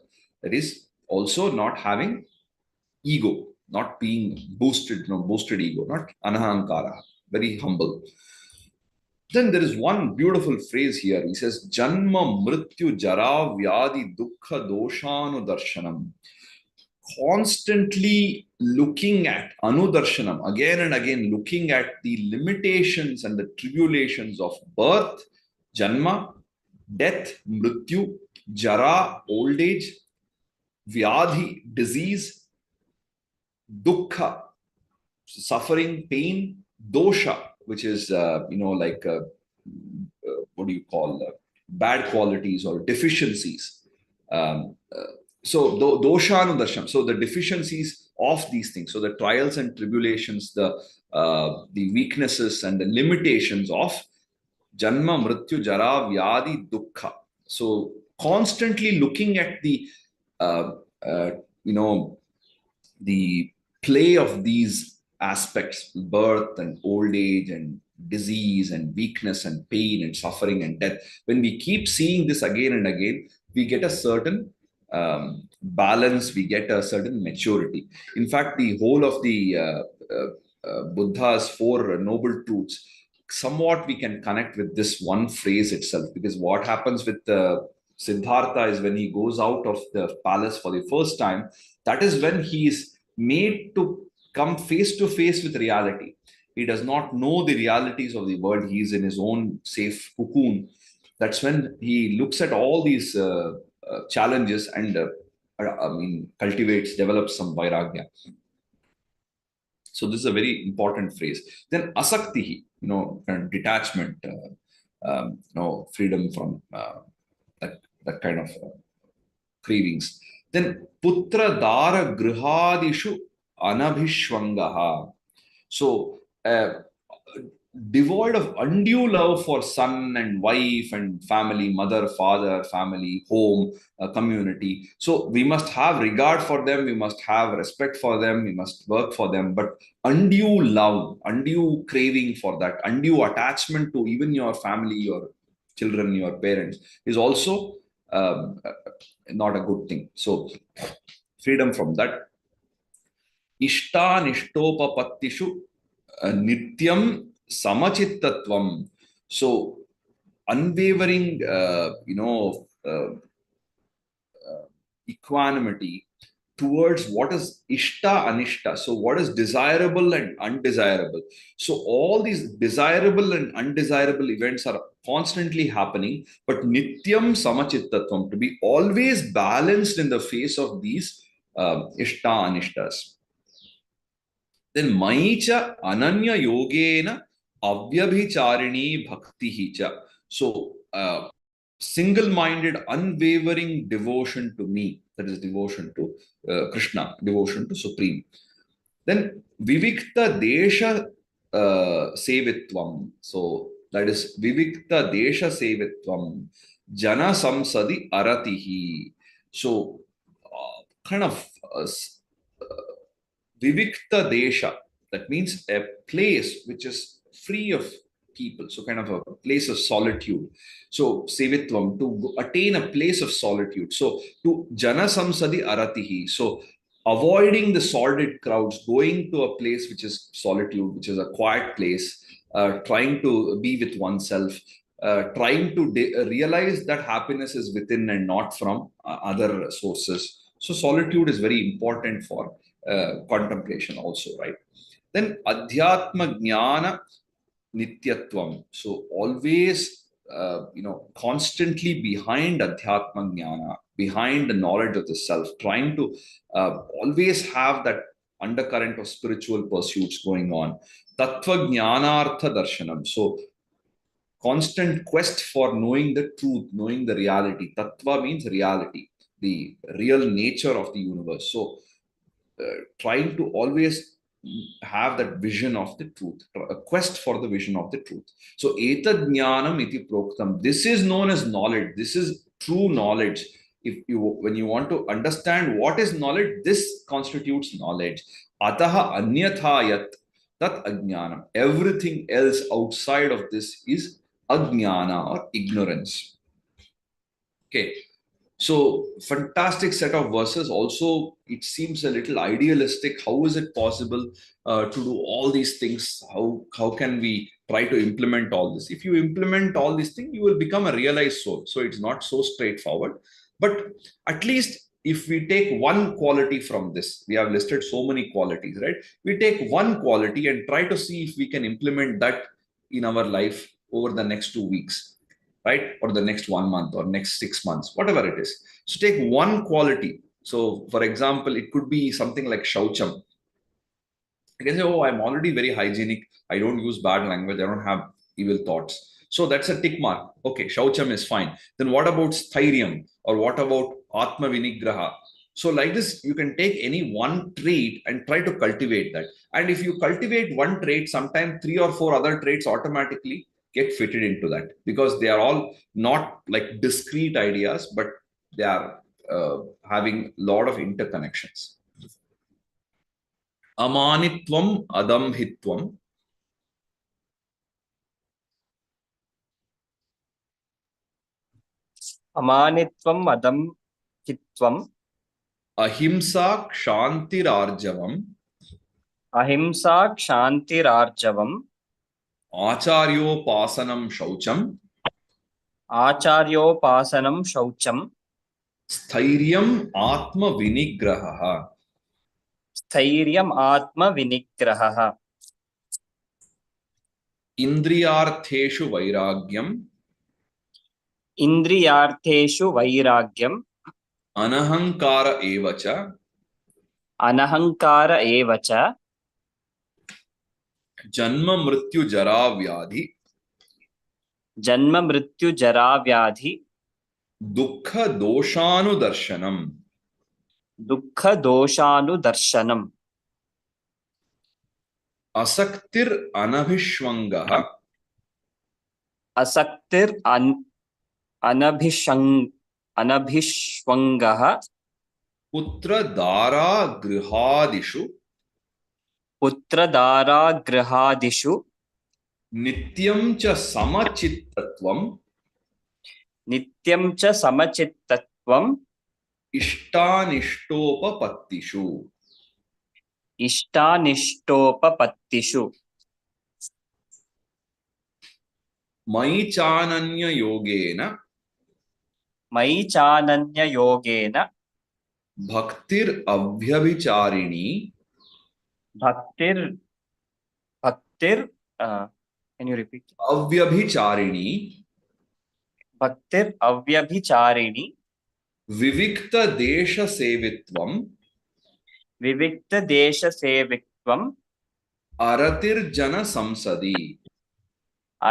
Speaker 1: That is also not having ego, not being boosted, boosted ego, not anahankaraha, very humble. Then there is one beautiful phrase here. He says, Janma Mrityu Jara Vyadi Dukkha Doshanu Darshanam. constantly looking at anudarshanam, again and again, looking at the limitations and the tribulations of birth, janma, death, mrityu, jara, old age, vyadhi, disease, dukkha, suffering, pain, dosha, which is, what do you call, bad qualities or deficiencies. So doshanudarsham, so the deficiencies of these things, so the trials and tribulations, the weaknesses and the limitations of janma, mrityu, jara, vyadi, dukkha. So constantly looking at uh, uh, you know the play of these aspects, birth and old age and disease and weakness and pain and suffering and death, when we keep seeing this again and again, we get a certain balance, we get a certain maturity. In fact, the whole of the Buddha's four noble truths, somewhat we can connect with this one phrase itself, because what happens with Siddhartha is when he goes out of the palace for the first time, that is when he is made to come face to face with reality. He does not know the realities of the world. He is in his own safe cocoon. That's when he looks at all these challenges and, cultivates, develops some vairagya. So this is a very important phrase. Then asakti, kind of detachment, freedom from that kind of cravings. Then putra dara grihadishu anabhishwangaha. So devoid of undue love for son and wife and family, mother, father, family, home, community. So we must have regard for them, we must have respect for them, we must work for them. But undue love, undue craving for that, undue attachment to even your family, your children, your parents is also not a good thing. So freedom from that. Ishtanishtopapatishu nityam samachittatvam. So unwavering, equanimity towards what is ishta anishta, so what is desirable and undesirable. So all these desirable and undesirable events are constantly happening, but nityam samachittatvam, to be always balanced in the face of these ishta anishtas. Then maicha ananya yogena avyabhicharini bhakti cha. So single-minded, unwavering devotion to me, that is devotion to Krishna, devotion to Supreme. Then vivikta desha sevitvam. So that is vivikta desha sevitvam. Jana samsadi aratihi. So kind of vivikta desha, that means a place which is free of people, so kind of a place of solitude. So sevitvam, to attain a place of solitude. So to jana samsadi aratihi, so avoiding the sordid crowds, going to a place which is solitude, which is a quiet place, trying to be with oneself, trying to realize that happiness is within and not from other sources. So solitude is very important for contemplation also, right? Then adhyatma jnana nityatvam. So always, constantly behind adhyatma jnana, behind the knowledge of the self, trying to always have that undercurrent of spiritual pursuits going on. Tattva jnanartha darshanam. So constant quest for knowing the truth, knowing the reality. Tattva means reality, the real nature of the universe. So trying to always have that vision of the truth, a quest for the vision of the truth. So etad jnanam iti proktam. This is known as knowledge. This is true knowledge. When you want to understand what is knowledge, this constitutes knowledge. Ataha anyathayat tat ajnanam. Everything else outside of this is ajnana or ignorance. Okay. So, fantastic set of verses. Also, it seems a little idealistic. How is it possible to do all these things? How can we try to implement all this? If you implement all these things, you will become a realized soul. So, it's not so straightforward. But at least if we take one quality from this, we have listed so many qualities, right? We take one quality and try to see if we can implement that in our life over the next 2 weeks, right? Or the next 1 month or next 6 months, whatever it is. So take one quality. So, for example, it could be something like Shaucham. You can say, oh, I'm already very hygienic. I don't use bad language. I don't have evil thoughts. So that's a tick mark. Okay, Shaucham is fine. Then what about Sthairiam? Or what about Atma Vinigraha? So, like this, you can take any one trait and try to cultivate that. And if you cultivate one trait, sometimes 3 or 4 other traits automatically get fitted into that because they are all not like discrete ideas, but they are having a lot of interconnections. Amanitvam adamhitvam
Speaker 2: Amanitvam adamhitvam
Speaker 1: ahimsa kshantirarjavam
Speaker 2: ahimsa kshantirarjavam
Speaker 1: acharyopasanam shaucham
Speaker 2: acharyopasanam shaucham
Speaker 1: स्थैर्यम आत्म विनिग्रह
Speaker 2: स्थैर्यम आत्म विनिग्रहः
Speaker 1: इंद्रियार्थेषु वैराग्यम
Speaker 2: इंद्रियार्थेषु वैराग्यम
Speaker 1: अनहंकार एव च
Speaker 2: अनहंकार एव च
Speaker 1: जन्म मृत्यु जरा व्याधि
Speaker 2: जन्म मृत्यु जरा व्याधि
Speaker 1: दुःख दोषानुदर्शनम
Speaker 2: दुःख दोषानुदर्शनम
Speaker 1: असक्तिर अनभिष्वंगः
Speaker 2: असक्तिर् अनभिष्वंगः
Speaker 1: पुत्र दारा गृहादिषु
Speaker 2: पुत्रदारागृहादिषु
Speaker 1: नित्यं च समचित्तत्वम्
Speaker 2: नित्यं च समचित्तत्वम्
Speaker 1: इष्टानिष्टोपपत्तिषु
Speaker 2: इष्टानिष्टोपपत्तिषु
Speaker 1: मयि चानन्ययोगेन
Speaker 2: मयि चानन्ययोगेन
Speaker 1: भक्तिरव्यभिचारिणी
Speaker 2: भक्तिर् भक्तिर् can you repeat?
Speaker 1: अव्यभिचारिणी
Speaker 2: भक्तिर् अव्यभिचारिणी
Speaker 1: विविक्त देश सेवित्वम
Speaker 2: विविक्त देश सेवित्वम्
Speaker 1: अरतिर्जन संसदि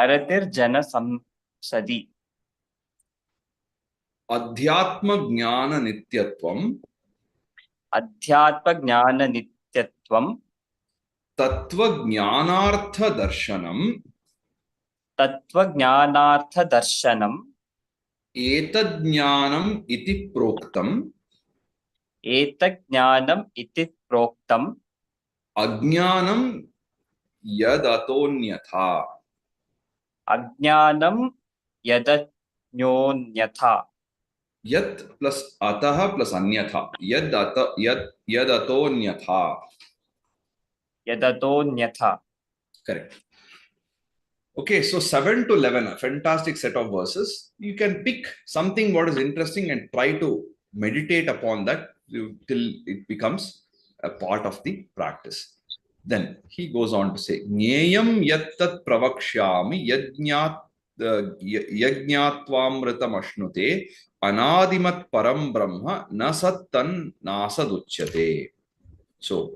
Speaker 2: अरतिर्जन संसदि
Speaker 1: अध्यात्म ज्ञान नित्यत्वम
Speaker 2: अध्यात्म ज्ञान नित्यत्वम्
Speaker 1: तत्व ज्ञानार्थ दर्शनम
Speaker 2: तत्व ज्ञानार्थ दर्शनम्
Speaker 1: एतज्ज्ञानम इति प्रोक्तम
Speaker 2: एतज्ज्ञानम् इति प्रोक्तम्
Speaker 1: अज्ञानम यदतोन्यथा
Speaker 2: अज्ञानं यदन्योन्यथा
Speaker 1: यत् प्लस अतः प्लस अन्यथा यदतोन्यथा
Speaker 2: यदतोन्यथा.
Speaker 1: Correct. Okay, so 7 to 11, a fantastic set of verses. You can pick something what is interesting and try to meditate upon that till it becomes a part of the practice. Then he goes on to say, Nyayam yattat pravakshyami yajñatvamritam ashnute anadimat param brahma nasattan nasaduchyate. So,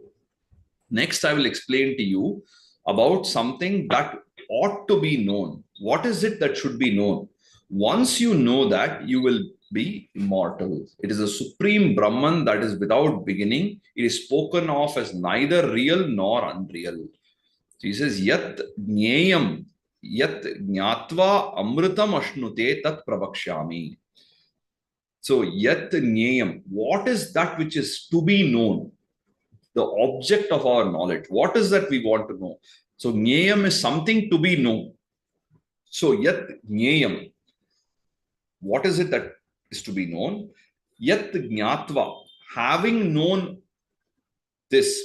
Speaker 1: next I will explain to you about something that ought to be known. What is it that should be known? Once you know that, you will be immortal. It is a supreme Brahman that is without beginning. It is spoken of as neither real nor unreal. So he says, Yat Jneyam, Yat Jnatva Amritam Ashnute Tat Pravakshyami. So, Yat Jneyam, what is that which is to be known? The object of our knowledge. What is that we want to know? So, Jneyam is something to be known. So, Yat Jneyam, what is it that is to be known? Yat Jnatva, having known this,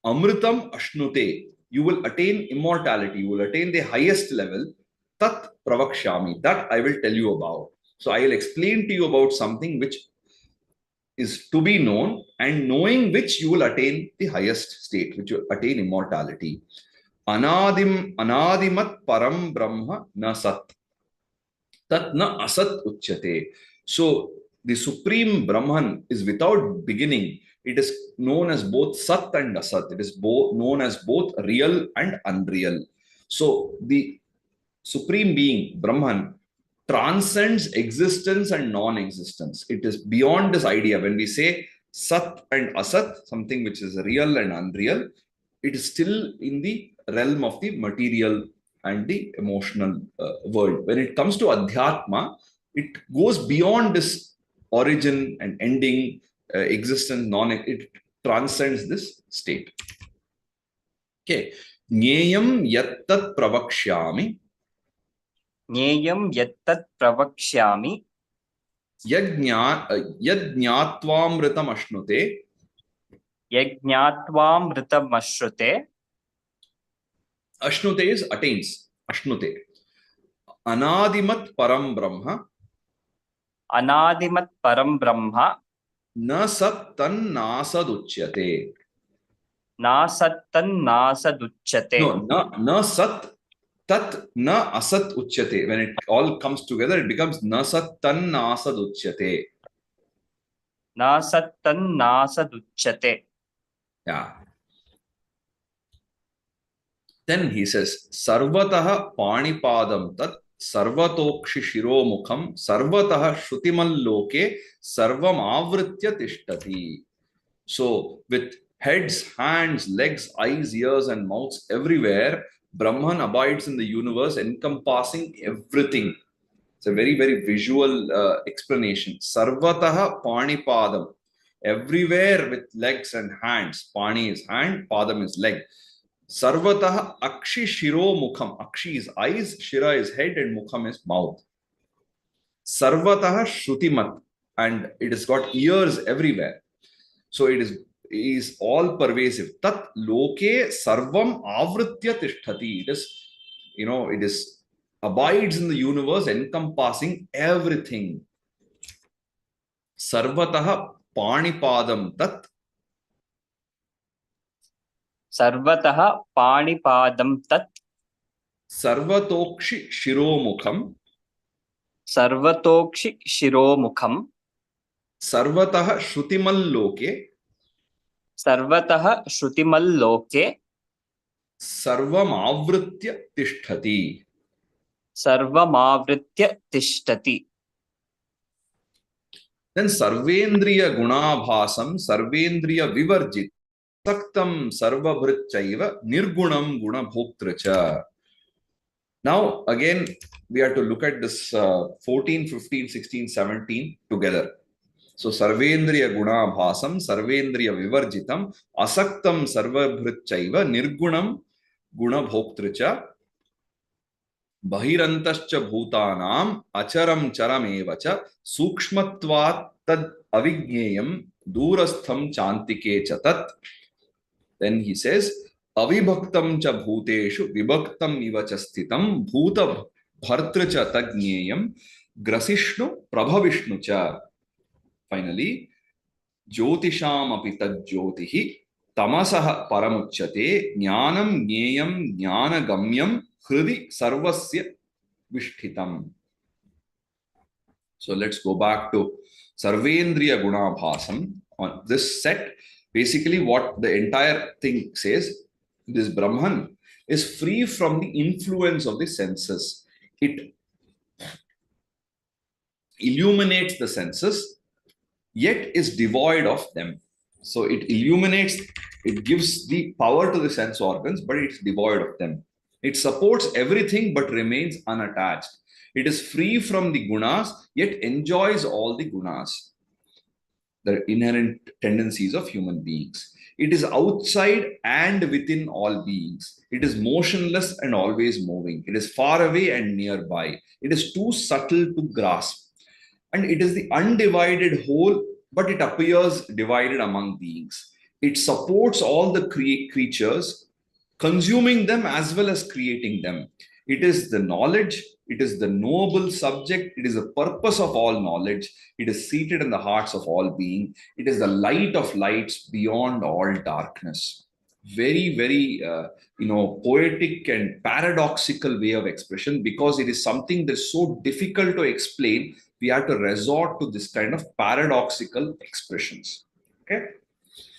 Speaker 1: Amritam Ashnute, you will attain immortality, you will attain the highest level, Tat Pravakshami, that I will tell you about. So, I will explain to you about something which is to be known, and knowing which you will attain the highest state, which you attain immortality. Anadimat param brahma na sat. Tat na asat uchyate. So the supreme Brahman is without beginning. It is known as both Sat and Asat. It is known as both real and unreal. So the supreme being, Brahman, transcends existence and non-existence. It is beyond this idea. When we say Sat and Asat, something which is real and unreal, it is still in the realm of the material and the emotional world. When it comes to Adhyatma, it goes beyond this origin and ending, existence, it transcends this state. Okay. Nyeyam yattat pravakshyami.
Speaker 2: Nyeyam yattat pravakshyami.
Speaker 1: Yajñatvamritam ashnute.
Speaker 2: Yajñatvamritam ashrute.
Speaker 1: Ashnute is attains. Ashnute. Anadimat param brahma.
Speaker 2: Anadimat param brahma.
Speaker 1: Na sat tan nasad uchyate.
Speaker 2: Nasattan nasaduchyate.
Speaker 1: No, na sat tat na asat uchyate. When it all comes together, it becomes na sat tan nasad uchyate.
Speaker 2: Nasattan nasaduchyate.
Speaker 1: Yeah. Then he says, Sarvataha panipadam tat sarvatokshi shiromukham sarvataha shutimalloke sarvam avritya tishtati. So, with heads, hands, legs, eyes, ears, and mouths everywhere, Brahman abides in the universe, encompassing everything. It's a very, very visual explanation. Sarvataha panipadam. Everywhere with legs and hands. Pani is hand, padam is leg. Sarvataha akshi shiro mukham. Akshi is eyes, shira is head, and mukham is mouth. Sarvataha shrutimat. And it has got ears everywhere. So it is all pervasive. Tat loke sarvam avritya tishtati. It is, it is abides in the universe, encompassing everything. Sarvataha panipadam tat.
Speaker 2: Sarvataha panipadam tat.
Speaker 1: Sarvatokshi shiromukham.
Speaker 2: Sarvatokshi shiromukham.
Speaker 1: Sarvataha shutimalloke.
Speaker 2: Sarvataha shutimalloke.
Speaker 1: Sarvam avritya tishtati.
Speaker 2: Sarvamavritya tishtati.
Speaker 1: Then sarvendriya gunabhasam sarvendriya vivarjit saktam sarvabhritchaiva nirgunam gunabhoktracha. Now again we have to look at this 14, 15, 16, 17 together. So sarvendriya gunabhasam sarvendriya vivarjitam asaktam sarvabhritchaiva nirgunam gunabhoktracha bahirantascha bhutanam acharam charamevacha sukshmatvat tad avigneyam durastham chantike chatat. Then he says, avibhaktam cha bhuteshu vibhaktam iva cha sthitam bhuta bhartra cha tagnyeyam grasishnu prabhavishnu cha. Finally, jyotisham api tad jyotihi tamasah paramuchyate jnanam jneyam jnanagamyam hridi sarvasya vishthitam. So let's go back to sarvendriya gunabhasam. On this set, basically what the entire thing says, this Brahman is free from the influence of the senses. It illuminates the senses, yet is devoid of them. So it illuminates, it gives the power to the sense organs, but it's devoid of them. It supports everything but remains unattached. It is free from the gunas, yet enjoys all the gunas, the inherent tendencies of human beings. It is outside and within all beings. It is motionless and always moving. It is far away and nearby. It is too subtle to grasp. And it is the undivided whole, but it appears divided among beings. It supports all the creatures, consuming them as well as creating them. It is the knowledge, It is the noble subject. It is the purpose of all knowledge. It is seated in the hearts of all being. It is the light of lights beyond all darkness. Very, very, poetic and paradoxical way of expression, because it is something that's so difficult to explain. We have to resort to this kind of paradoxical expressions. Okay.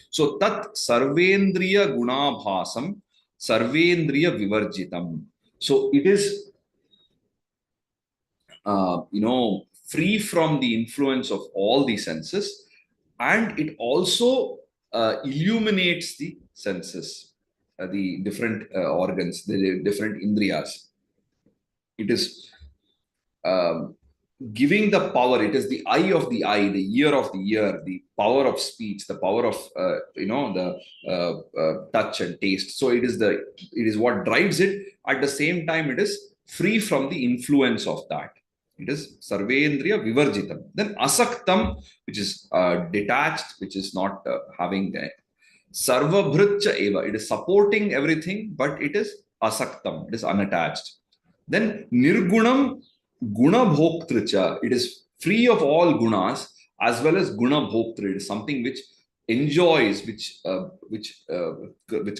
Speaker 1: So tat sarvendriya gunabhasam sarvendriya vivarjitam. So it is free from the influence of all the senses, and it also illuminates the senses, the different organs, the different indriyas. It is um, giving the power. It is the eye of the eye, the ear of the ear, the power of speech, the power of the touch and taste. So it is what drives it. At the same time, it is free from the influence of that. It is sarvendriya vivarjitam. Then asaktam, which is detached, which is not having the sarvabhrutcha eva. It is supporting everything, but it is asaktam. It is unattached. Then nirgunam guna bhoktricha. It is free of all gunas as well as guna bhoktri. It is something which enjoys, which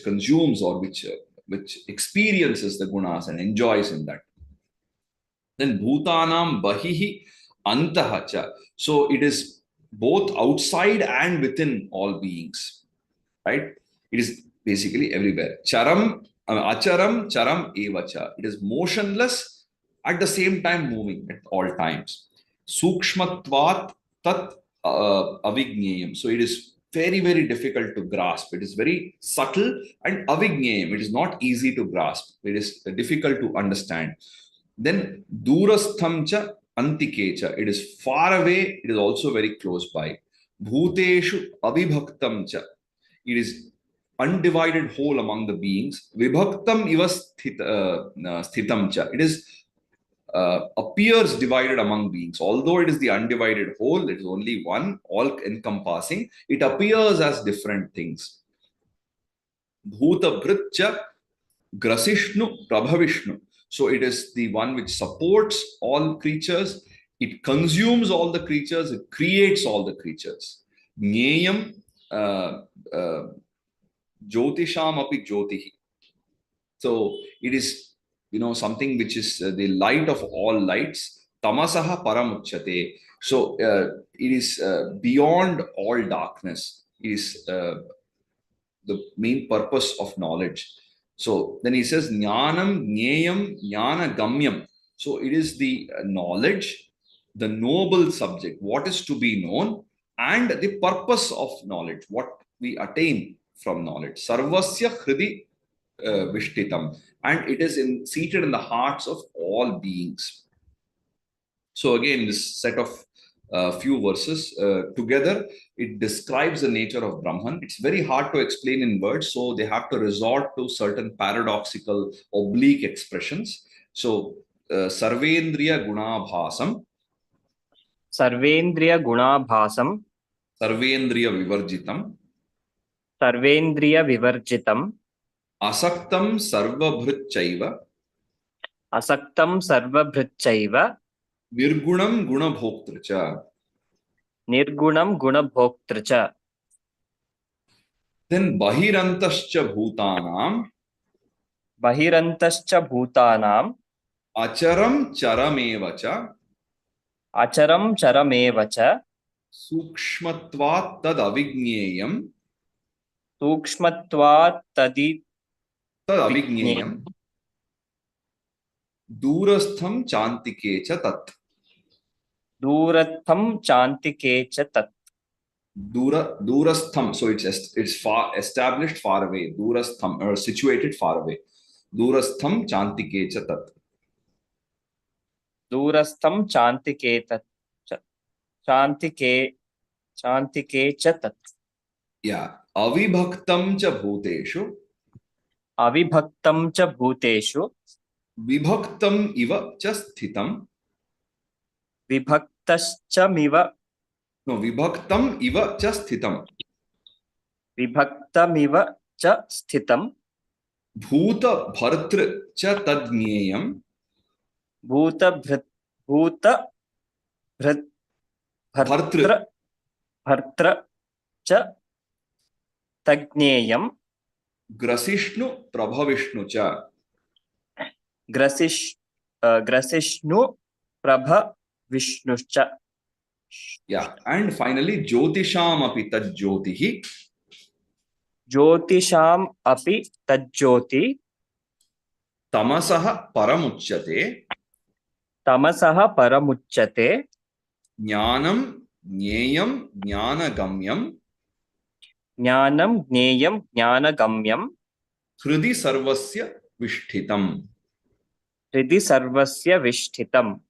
Speaker 1: consumes, or which experiences the gunas and enjoys in that. Then bhutanam bahihi antahacha. So it is both outside and within all beings, right? It is basically everywhere. Acharam charam evacha. It is motionless, at the same time moving at all times. Sukshmatvat tat avigneyam. So it is very, very difficult to grasp. It is very subtle, and avigneyam. It is not easy to grasp. It is difficult to understand. Then durasthamcha antikecha. It is far away. It is also very close by. Bhuteshu avibhaktamcha. It is undivided whole among the beings. Vibhaktam iva sthitamcha. It is appears divided among beings. Although it is the undivided whole, it is only one, all encompassing. It appears as different things. Bhuta Bhritcha Grasishnu Prabhavishnu. So it is the one which supports all creatures. It consumes all the creatures. It creates all the creatures. Jneyam Jyotisham api Jyotihi. So it is, something which is the light of all lights. Tamasaha paramuchyate. So it is beyond all darkness. It is the main purpose of knowledge. So then he says jnanam jneyam jnana gamyam. So it is the knowledge, the noble subject, what is to be known, and the purpose of knowledge, what we attain from knowledge. Sarvasya hridi vishtitam. And it is seated in the hearts of all beings. So again, this set of few verses together, it describes the nature of Brahman. It's very hard to explain in words, so they have to resort to certain paradoxical, oblique expressions. So, Sarvendriya Gunabhasam,
Speaker 2: Sarvendriya Gunabhasam,
Speaker 1: Sarvendriya Vivarjitam,
Speaker 2: Sarvendriya Vivarjitam,
Speaker 1: Asaktam Sarvabhritchaiva,
Speaker 2: Asaktam Sarvabhritchaiva,
Speaker 1: Nirgunam Gunabhoktracha.
Speaker 2: Nirgunam Gunabhoktracha.
Speaker 1: Then Bahirantascha Bhutanam,
Speaker 2: Bahirantascha Bhutanam,
Speaker 1: Acharam Charamevacha,
Speaker 2: Acharam Charamevacha,
Speaker 1: Sukshmatvat Tad Avigneyam,
Speaker 2: Sukshmatvat
Speaker 1: Tad Avigneyam, Durastham Chantikecha Tat.
Speaker 2: Duratham Chantikecha Tat.
Speaker 1: Durastham. So it's far established, far away. Durastham, or situated far away. Durastham Chantikecha Tat.
Speaker 2: Durastham Chantikecha Chantikecha Tat.
Speaker 1: Yeah. Avibhaktam cha bhuteshu.
Speaker 2: Avibhaktam cha bhuteshu.
Speaker 1: Vibhaktam iva cha sthitam.
Speaker 2: Vibhaktashcha
Speaker 1: No, vibhaktam iva cha sthitam.
Speaker 2: Vibhaktamiva cha sthitam.
Speaker 1: Bhuta bhartr cha tadnyeyam.
Speaker 2: भूतभृत् भूतभृत्
Speaker 1: Bhartru.
Speaker 2: भर्तृ भर्तृ च तज्ञेयं
Speaker 1: Grasishnu Prabhavishnu cha.
Speaker 2: ग्रसिष्णु प्रभ विष्णुश्च
Speaker 1: Yeah. And finally, Jyotisham api tad jyotihi.
Speaker 2: ज्योतिषाम् अपि तज्ज्योति
Speaker 1: Tamasaha paramuchyate.
Speaker 2: तमसः परमुच्यते
Speaker 1: Jnanam Jneyam Jnanagamyam.
Speaker 2: ज्ञानं ज्ञेयं ज्ञानगम्यं
Speaker 1: Hridi Sarvasya Vishtitam.
Speaker 2: हृदि सर्वस्य विष्ठितम्.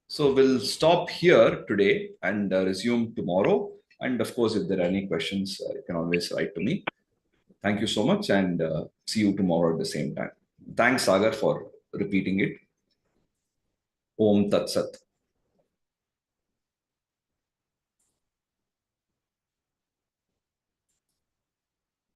Speaker 1: So we'll stop here today and resume tomorrow. And of course, if there are any questions, you can always write to me. Thank you so much and see you tomorrow at the same time. Thanks, Sagar, for repeating it. Om Tat Sat.